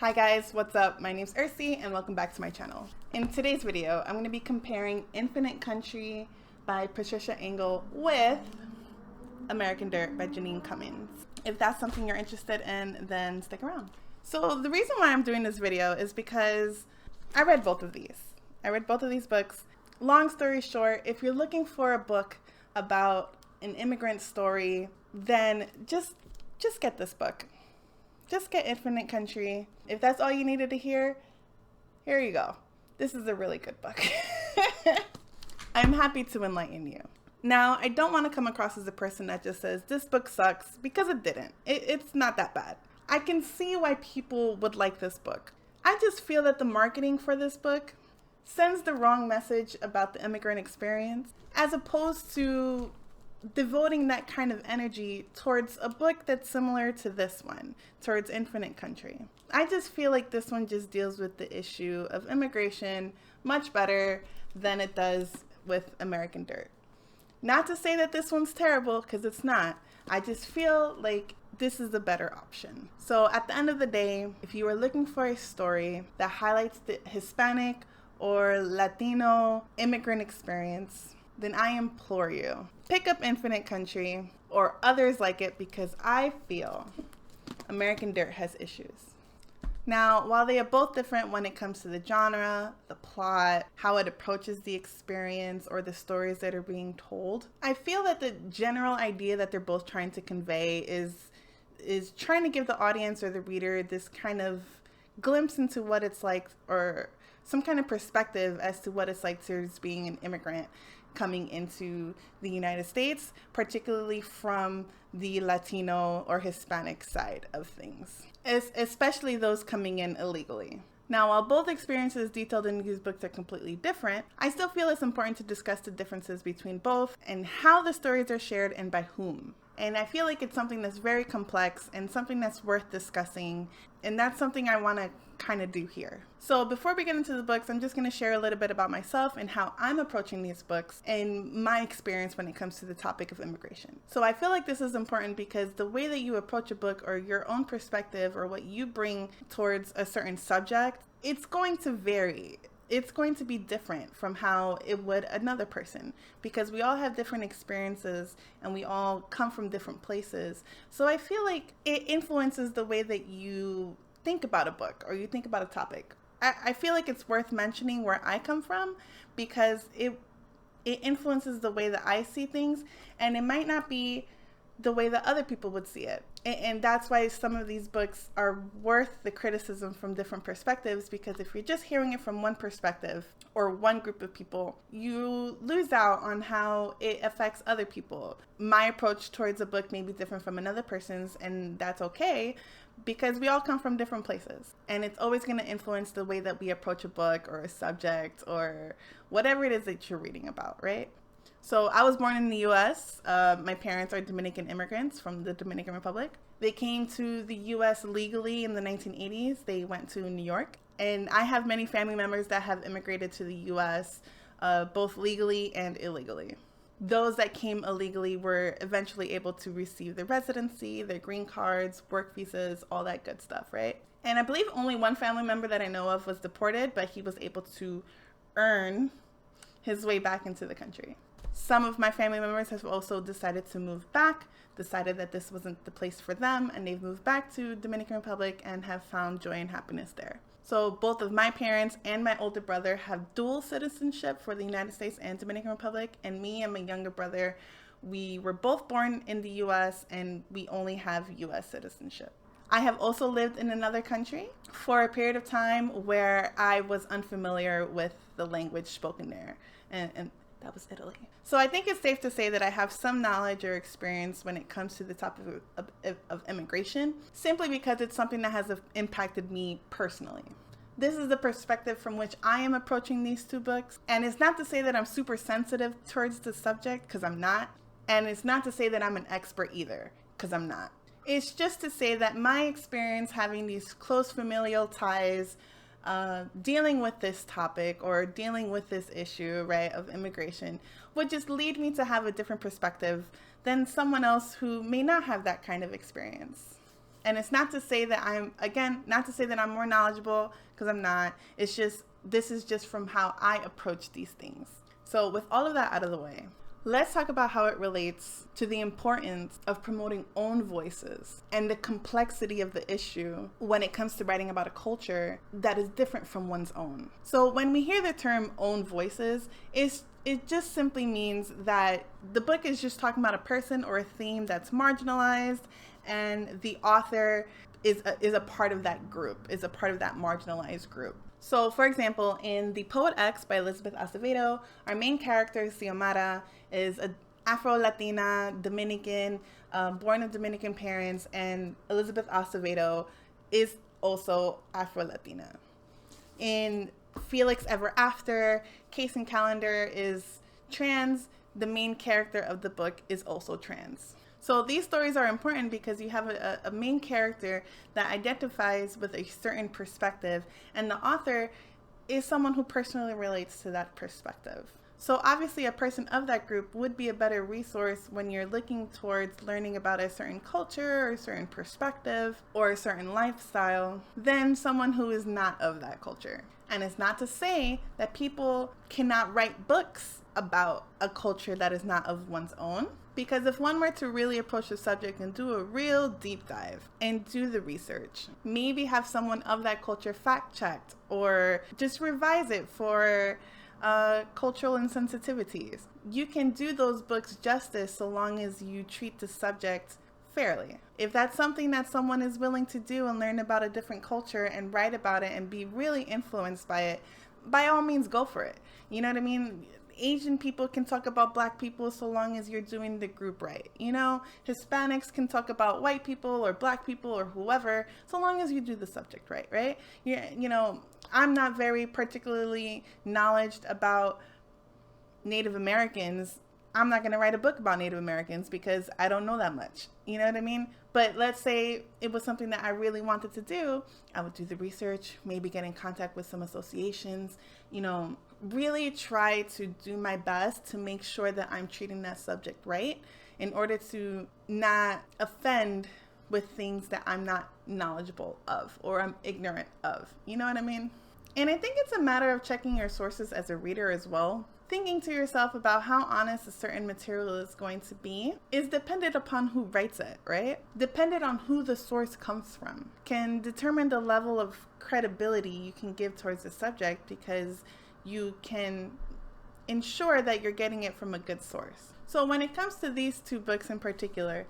Hi guys, what's up? My name's Ercy and welcome back to my channel. In today's video, I'm going to be comparing Infinite Country by Patricia Engel with American Dirt by Jeanine Cummins. If that's something you're interested in, then stick around. So the reason why I'm doing this video is because I read both of these. I read both of these books. Long story short, if you're looking for a book about an immigrant story, then just get this book. Just get Infinite Country. If that's all you needed to hear, here you go. This is a really good book. I'm happy to enlighten you. Now, I don't want to come across as a person that just says, this book sucks, because it didn't. It's not that bad. I can see why people would like this book. I just feel that the marketing for this book sends the wrong message about the immigrant experience, as opposed to devoting that kind of energy towards a book that's similar to this one, towards Infinite Country. I just feel like this one just deals with the issue of immigration much better than it does with American Dirt. Not to say that this one's terrible, because it's not. I just feel like this is a better option. So at the end of the day, if you are looking for a story that highlights the Hispanic or Latino immigrant experience, then I implore you, pick up Infinite Country or others like it, because I feel American Dirt has issues. Now, while they are both different when it comes to the genre, the plot, how it approaches the experience, or the stories that are being told, I feel that the general idea that they're both trying to convey is trying to give the audience or the reader this kind of glimpse into what it's like, or some kind of perspective as to what it's like to being an immigrant coming into the United States, particularly from the Latino or Hispanic side of things, especially those coming in illegally. Now, while both experiences detailed in these books are completely different, I still feel it's important to discuss the differences between both and how the stories are shared and by whom. And I feel like it's something that's very complex and something that's worth discussing. And that's something I want to kind of do here. So before we get into the books, I'm just going to share a little bit about myself and how I'm approaching these books and my experience when it comes to the topic of immigration. So I feel like this is important because the way that you approach a book, or your own perspective, or what you bring towards a certain subject, it's going to vary. It's going to be different from how it would another person, because we all have different experiences and we all come from different places. So I feel like it influences the way that you think about a book or you think about a topic. I feel like it's worth mentioning where I come from, because it influences the way that I see things, and it might not be the way that other people would see it. And that's why some of these books are worth the criticism from different perspectives, because if you're just hearing it from one perspective or one group of people, you lose out on how it affects other people. My approach towards a book may be different from another person's, and that's okay, because we all come from different places. And it's always going to influence the way that we approach a book or a subject or whatever it is that you're reading about, right? So I was born in the U.S. My parents are Dominican immigrants from the Dominican Republic. They came to the U.S. legally in the 1980s. They went to New York. And I have many family members that have immigrated to the U.S., both legally and illegally. Those that came illegally were eventually able to receive their residency, their green cards, work visas, all that good stuff, right? And I believe only one family member that I know of was deported, but he was able to earn his way back into the country. Some of my family members have also decided to move back, decided that this wasn't the place for them, and they've moved back to Dominican Republic and have found joy and happiness there. So both of my parents and my older brother have dual citizenship for the United States and Dominican Republic, and me and my younger brother, we were both born in the U.S. and we only have U.S. citizenship. I have also lived in another country for a period of time where I was unfamiliar with the language spoken there, and that was Italy. So I think it's safe to say that I have some knowledge or experience when it comes to the topic of immigration, simply because it's something that has impacted me personally. This is the perspective from which I am approaching these two books. And it's not to say that I'm super sensitive towards the subject, because I'm not. And it's not to say that I'm an expert either, because I'm not. It's just to say that my experience having these close familial ties, dealing with this topic or dealing with this issue, right, of immigration, would just lead me to have a different perspective than someone else who may not have that kind of experience. And it's not to say that not to say that I'm more knowledgeable, because I'm not. It's just, this is just from how I approach these things. So with all of that out of the way, let's talk about how it relates to the importance of promoting own voices and the complexity of the issue when it comes to writing about a culture that is different from one's own. So when we hear the term own voices, it just simply means that the book is just talking about a person or a theme that's marginalized, and the author is a part of that group, is a part of that marginalized group. So, for example, in The Poet X by Elizabeth Acevedo, our main character, Xiomara, is an Afro-Latina Dominican, born of Dominican parents, and Elizabeth Acevedo is also Afro-Latina. In Felix Ever After, Kacen Callender is trans. The main character of the book is also trans. So these stories are important because you have a main character that identifies with a certain perspective, and the author is someone who personally relates to that perspective. So obviously a person of that group would be a better resource when you're looking towards learning about a certain culture or a certain perspective or a certain lifestyle than someone who is not of that culture. And it's not to say that people cannot write books about a culture that is not of one's own. Because if one were to really approach the subject and do a real deep dive and do the research, maybe have someone of that culture fact checked or just revise it for cultural insensitivities, you can do those books justice so long as you treat the subject fairly. If that's something that someone is willing to do and learn about a different culture and write about it and be really influenced by it, by all means go for it. You know what I mean? Asian people can talk about black people so long as you're doing the group right. You know, Hispanics can talk about white people or black people or whoever, so long as you do the subject right, right? You know, I'm not very particularly knowledgeable about Native Americans. I'm not going to write a book about Native Americans because I don't know that much. You know what I mean? But let's say it was something that I really wanted to do. I would do the research, maybe get in contact with some associations, you know, really try to do my best to make sure that I'm treating that subject right in order to not offend with things that I'm not knowledgeable of or I'm ignorant of. You know what I mean? And I think it's a matter of checking your sources as a reader as well. Thinking to yourself about how honest a certain material is going to be is dependent upon who writes it, right? Dependent on who the source comes from can determine the level of credibility you can give towards the subject, because you can ensure that you're getting it from a good source. So when it comes to these two books in particular,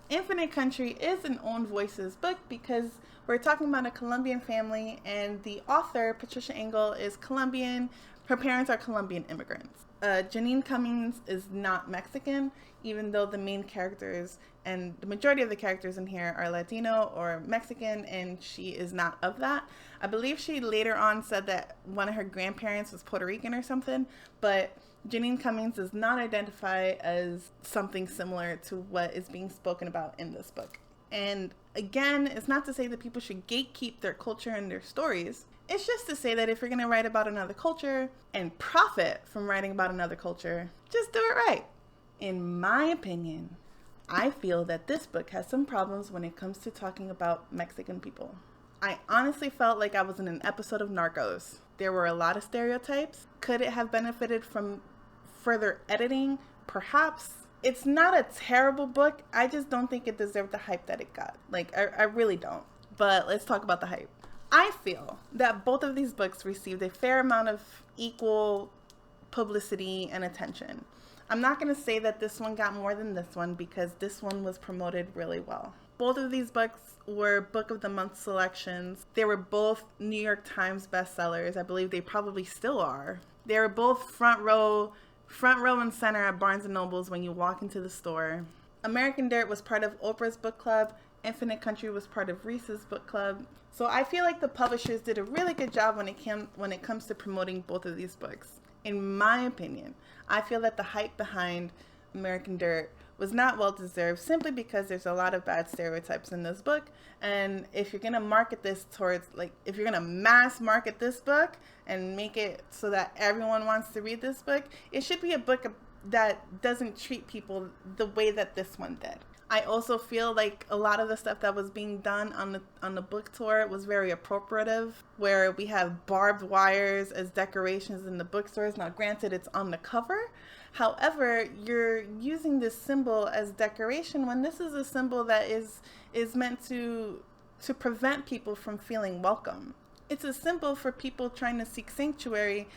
Infinite Country is an own voices book because we're talking about a Colombian family, and the author, Patricia Engel, is Colombian. Her parents are Colombian immigrants. Jeanine Cummins is not Mexican, even though the main characters and the majority of the characters in here are Latino or Mexican, and she is not of that. I believe she later on said that one of her grandparents was Puerto Rican or something, but Jeanine Cummins does not identify as something similar to what is being spoken about in this book. And again, it's not to say that people should gatekeep their culture and their stories. It's just to say that if you're going to write about another culture and profit from writing about another culture, just do it right. In my opinion, I feel that this book has some problems when it comes to talking about Mexican people. I honestly felt like I was in an episode of Narcos. There were a lot of stereotypes. Could it have benefited from further editing? Perhaps. It's not a terrible book. I just don't think it deserved the hype that it got. Like, I really don't. But let's talk about the hype. I feel that both of these books received a fair amount of equal publicity and attention. I'm not going to say that this one got more than this one because this one was promoted really well. Both of these books were Book of the Month selections. They were both New York Times bestsellers. I believe they probably still are. They were both front row and center at Barnes & Noble's when you walk into the store. American Dirt was part of Oprah's book club. Infinite Country was part of Reese's book club. So I feel like the publishers did a really good job when it comes to promoting both of these books. In my opinion, I feel that the hype behind American Dirt was not well deserved simply because there's a lot of bad stereotypes in this book. And if you're going to market this towards, like, if you're going to mass market this book and make it so that everyone wants to read this book, it should be a book that doesn't treat people the way that this one did. I also feel like a lot of the stuff that was being done on the book tour was very appropriative, where we have barbed wires as decorations in the bookstores. Now, granted, it's on the cover. However, you're using this symbol as decoration when this is a symbol that is meant to prevent people from feeling welcome. It's a symbol for people trying to seek sanctuary,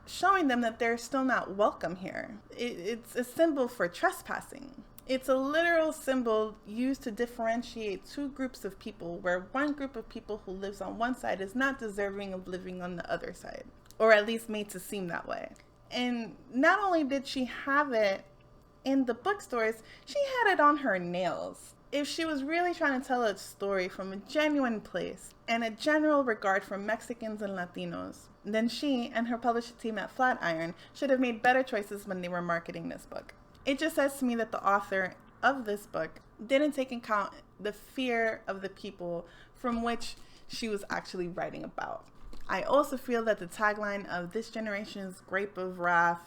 showing them that they're still not welcome here. It's a symbol for trespassing. It's a literal symbol used to differentiate two groups of people, where one group of people who lives on one side is not deserving of living on the other side, or at least made to seem that way. And not only did she have it in the bookstores, she had it on her nails. If she was really trying to tell a story from a genuine place and a general regard for Mexicans and Latinos, then she and her publishing team at Flatiron should have made better choices when they were marketing this book. It just says to me that the author of this book didn't take into account the fear of the people from which she was actually writing about. I also feel that the tagline of this generation's grapes of wrath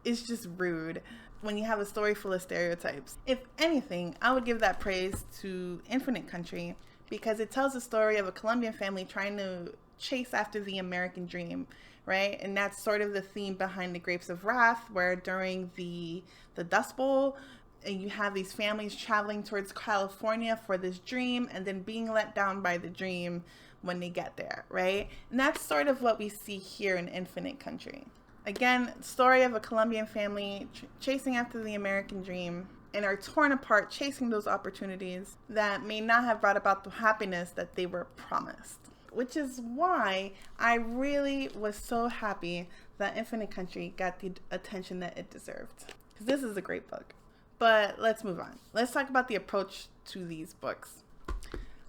is just rude when you have a story full of stereotypes. If anything, I would give that praise to Infinite Country, because it tells the story of a Colombian family trying to chase after the American dream, right? And that's sort of the theme behind the Grapes of Wrath, where during the Dust Bowl, and you have these families traveling towards California for this dream and then being let down by the dream when they get there, right? And that's sort of what we see here in Infinite Country. Again, story of a Colombian family chasing after the American dream and are torn apart chasing those opportunities that may not have brought about the happiness that they were promised. Which is why I really was so happy that Infinite Country got the attention that it deserved. Because this is a great book. But let's move on. Let's talk about the approach to these books.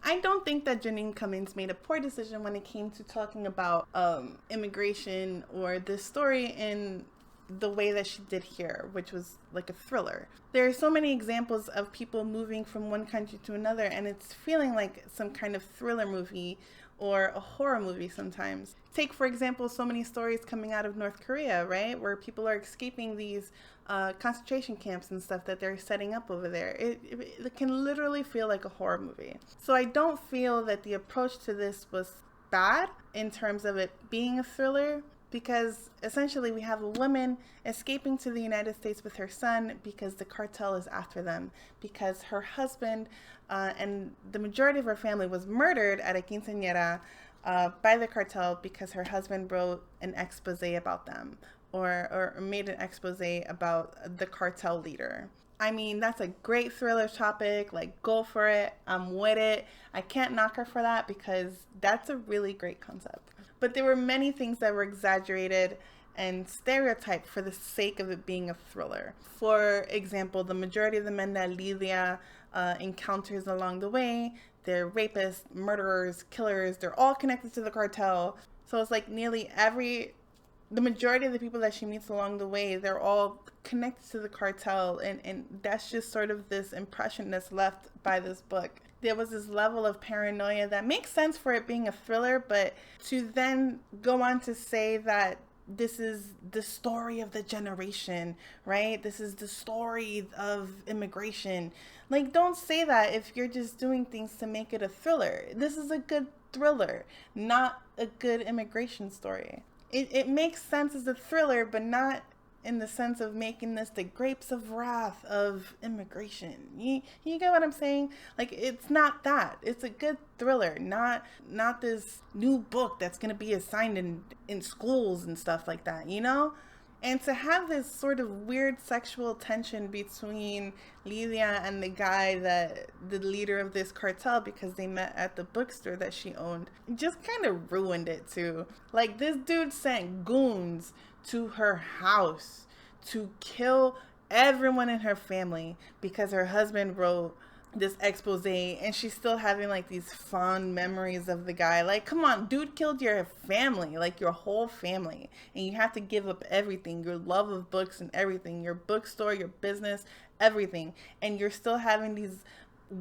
I don't think that Jeanine Cummins made a poor decision when it came to talking about immigration or this story in the way that she did here, which was like a thriller. There are so many examples of people moving from one country to another, and it's feeling like some kind of thriller movie or a horror movie sometimes. Take, for example, so many stories coming out of North Korea, right? Where people are escaping these concentration camps and stuff that they're setting up over there. It can literally feel like a horror movie. So I don't feel that the approach to this was bad in terms of it being a thriller, because essentially we have a woman escaping to the United States with her son because the cartel is after them, because her husband and the majority of her family was murdered at a quinceañera by the cartel because her husband wrote an expose about them, or made an expose about the cartel leader. I mean, that's a great thriller topic. Like, go for it. I'm with it. I can't knock her for that, because that's a really great concept. But there were many things that were exaggerated and stereotyped for the sake of it being a thriller. For example, the majority of the men that Lidia encounters along the way, they're rapists, murderers, killers. They're all connected to the cartel. So it's like the majority of the people that she meets along the way, they're all connected to the cartel, and that's just sort of this impression that's left by this book. There was this level of paranoia that makes sense for it being a thriller, but to then go on to say that this is the story of the generation, right? This is the story of immigration. Like, don't say that if you're just doing things to make it a thriller. This is a good thriller, not a good immigration story. It makes sense as a thriller, but not in the sense of making this the grapes of wrath of immigration. You get what I'm saying? Like, it's not that. It's a good thriller, not this new book that's going to be assigned in schools and stuff like that, you know? And to have this sort of weird sexual tension between Lidia and the guy the leader of this cartel, because they met at the bookstore that she owned, just kind of ruined it too. Like, this dude sent goons to her house to kill everyone in her family because her husband wrote this expose, and she's still having like these fond memories of the guy. Like, come on, dude killed your family, like your whole family, and you have to give up everything, your love of books and everything, your bookstore, your business, everything, and you're still having these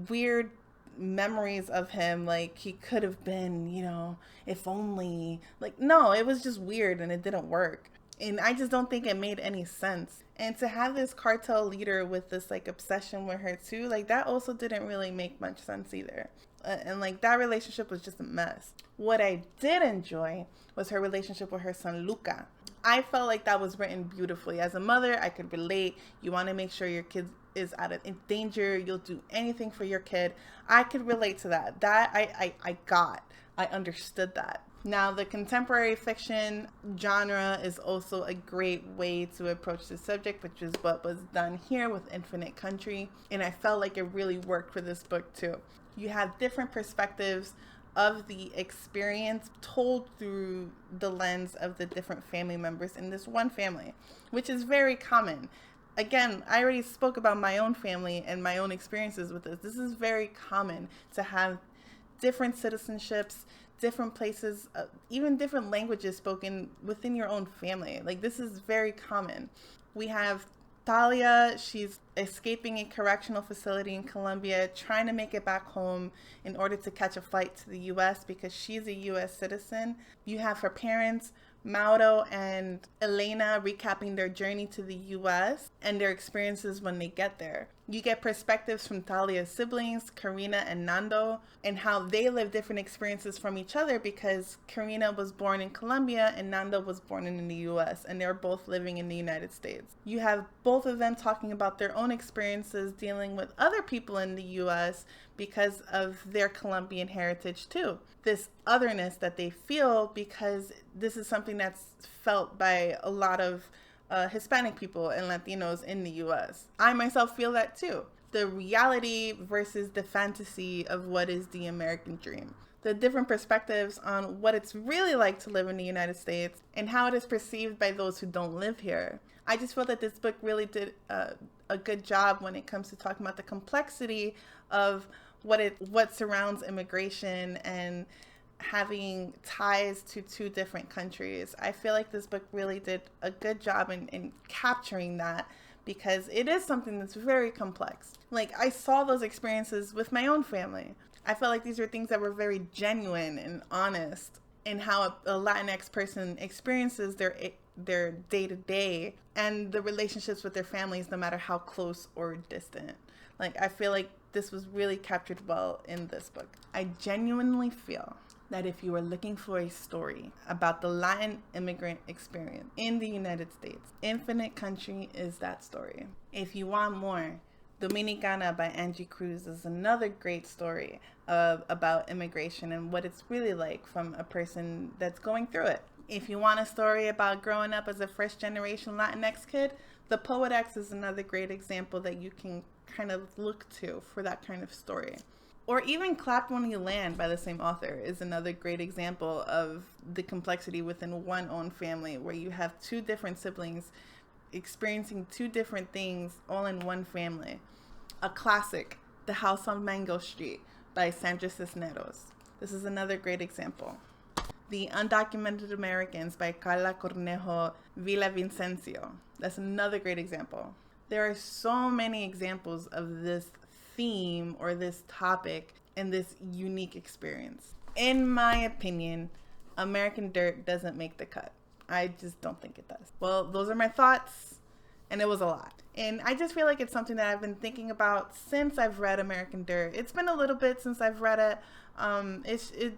weird memories of him, like he could have been, you know, if only. Like, no, it was just weird and it didn't work. And I just don't think it made any sense. And to have this cartel leader with this like obsession with her too, like that also didn't really make much sense either. And like that relationship was just a mess. What I did enjoy was her relationship with her son Luca. I felt like that was written beautifully. As a mother, I could relate. You want to make sure your kid is out of danger. You'll do anything for your kid. I could relate to that. That I understood that. Now, the contemporary fiction genre is also a great way to approach the subject, which is what was done here with Infinite Country. And I felt like it really worked for this book too. You have different perspectives of the experience told through the lens of the different family members in this one family, which is very common. Again, I already spoke about my own family and my own experiences with this. This is very common to have different citizenships, different places, even different languages spoken within your own family. Like, this is very common. We have Talia, she's escaping a correctional facility in Colombia, trying to make it back home in order to catch a flight to the US because she's a US citizen. You have her parents, Mauro and Elena, recapping their journey to the US and their experiences when they get there. You get perspectives from Talia's siblings, Karina and Nando, and how they live different experiences from each other because Karina was born in Colombia and Nando was born in the US, and they're both living in the United States. You have both of them talking about their own experiences dealing with other people in the US because of their Colombian heritage too. This otherness that they feel because this is something that's felt by a lot of Hispanic people and Latinos in the US. I myself feel that too. The reality versus the fantasy of what is the American dream. The different perspectives on what it's really like to live in the United States and how it is perceived by those who don't live here. I just feel that this book really did a good job when it comes to talking about the complexity of what surrounds immigration and having ties to two different countries. I feel like this book really did a good job in capturing that because it is something that's very complex. Like, I saw those experiences with my own family. I felt like these were things that were very genuine and honest in how a Latinx person experiences their day-to-day and the relationships with their families, no matter how close or distant. Like, I feel like this was really captured well in this book. I genuinely feel that if you are looking for a story about the Latin immigrant experience in the United States, Infinite Country is that story. If you want more, Dominicana by Angie Cruz is another great story about immigration and what it's really like from a person that's going through it. If you want a story about growing up as a first generation Latinx kid, The Poet X is another great example that you can kind of look to for that kind of story. Or even Clap When You Land by the same author is another great example of the complexity within one own family where you have two different siblings experiencing two different things all in one family. A classic, The House on Mango Street by Sandra Cisneros. This is another great example. The Undocumented Americans by Carla Cornejo Villavicencio. That's another great example. There are so many examples of this theme or this topic and this unique experience. In my opinion, American Dirt doesn't make the cut. I just don't think it does. Well, those are my thoughts, and it was a lot. And I just feel like it's something that I've been thinking about since I've read American Dirt. It's been a little bit since I've read it.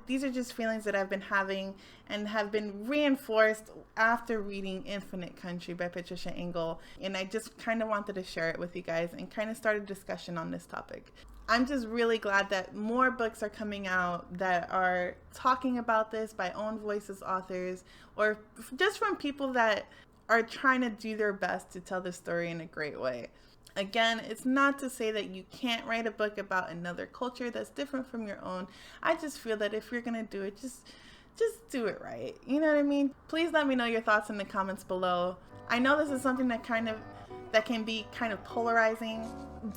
These are just feelings that I've been having and have been reinforced after reading Infinite Country by Patricia Engel. And I just kind of wanted to share it with you guys and kind of start a discussion on this topic. I'm just really glad that more books are coming out that are talking about this by own voices authors or just from people that are trying to do their best to tell the story in a great way. Again, it's not to say that you can't write a book about another culture that's different from your own. I just feel that if you're going to do it, just do it right. You know what I mean? Please let me know your thoughts in the comments below. I know this is something that can be kind of polarizing,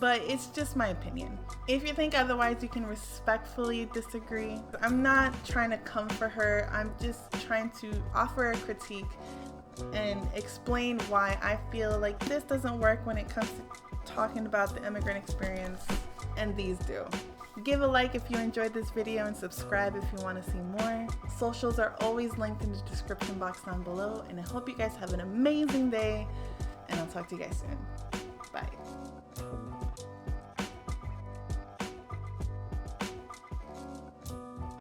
but it's just my opinion. If you think otherwise, you can respectfully disagree. I'm not trying to come for her. I'm just trying to offer a critique and explain why I feel like this doesn't work when it comes to talking about the immigrant experience, and these do. Give a like if you enjoyed this video and subscribe if you want to see more. Socials are always linked in the description box down below, and I hope you guys have an amazing day, and I'll talk to you guys soon. Bye.